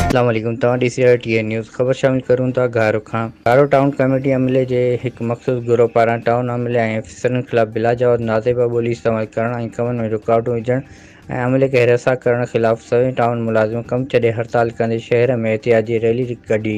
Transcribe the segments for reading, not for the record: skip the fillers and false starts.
अस्सलाम वालेकुम। तव्हां ॾिसी रहिया टीएन न्यूज़। ख़बर शामिल करूं था घारो खां। घारो टाउन कमेटी अमले जे हिकु मख़सूस ग्रोह पारां टाउन अमले ऐं आफीसरन ख़िलाफ़ बिला जवाज नाज़ेबा ॿोली इस्तेमाल करण ऐं कमनि में रुकावटूं विझण ऐं अमले खे हरासान करण ख़िलाफ़ सोइन टाउन मुलाज़िम कमु छॾे हड़ताल कंदे शहर में एहतजाजी रैली कढी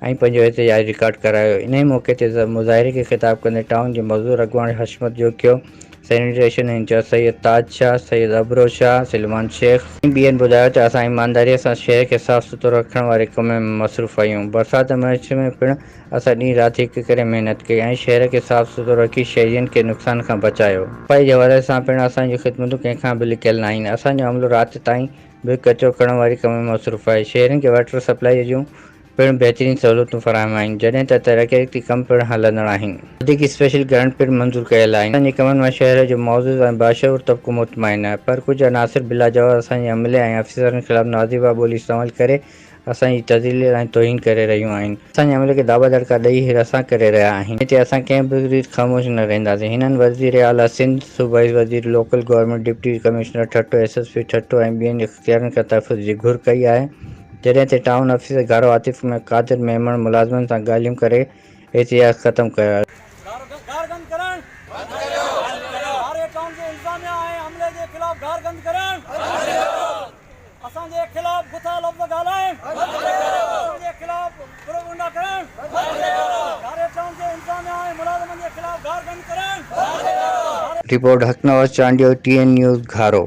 ऐं पंहिंजो एहतजाज रिकॉर्ड करायो। इन मौक़े ते मुज़ाहिरे खे ख़िताब कंदे टाउन जे मज़दूर अॻवान हशमत जोखियो, सैनिटेशन इंचार्ज सैयद ताज शाह, सैयद अबरो शाह, सलमान शेख ऐं ॿियनि ॿुधायो त असां ईमानदारीअ सां शहर खे साफ़ सुथरो रखण वारे कम में मसरूफ़ आहियूं। बरसाति में पिणु असां ॾींहुं राति हिकु करे महिनत कई ऐं शहर खे साफ़ सुथरो रखी शहरियुनि खे नुक़सान खां बचायो। सफ़ाई जे हवाले सां पिणु असांजूं ख़िदमतूं कंहिंखां बि लिकियल न आहिनि। असांजो अमलो राति ताईं बि कचरो करण वारे कम में मसरूफ़ आहे। शहरनि खे वाटर सप्लाई जूं पिणु बहितरीन सहूलियतूं फराहम आहिनि, जॾहिं त तरक़ियाती कम पिणु हलंदड़ आहिनि। वधीक स्पेशल ग्रांट पिणु मंज़ूर कयल आहिनि। असांजे कमनि मां शहर जो मौजूद ऐं बाशऊर तबिक़ो मुतमइन आहे, पर कुझु अनासिर बिला जवाज़ असांजे अमले ऐं आफीसरनि ख़िलाफ़ नाज़ेबा ॿोली इस्तेमाल करे असांजी तज़लील ऐं तौहीन करे रहियूं आहिनि। असांजे अमले खे दाबा दड़का ॾेई हिरासत करे रहिया आहिनि। हिते असां कंहिं बि रीति ख़ामोश न रहंदासीं। हिननि वज़ीर आला सिंध, सूबाई वज़ीर, local government deputy commissioner Thatta, SSP Thatta ऐं ॿियनि इख़्तियारनि खां तहफ़्फ़ुज़ जी घुर कई आहे, जॾहिं ते टाउन ऑफिसर घारो आतिफ़ में क़ादिर मेमण मुलाज़मन सां ॻाल्हियूं करे एहतिजाज ख़त्म कयो। असांजे खिलाफ गुथा लफ़्ज़ ॻाल्हाइण, असांजे खिलाफ गुंडा करण, घारे टाउन जे इंतज़ामिया ऐं मुलाज़मनि जे खिलाफ गार बंदि करण। रिपोर्ट हक़नवाज़ चांडियो, टीएन न्यूज़ घारो।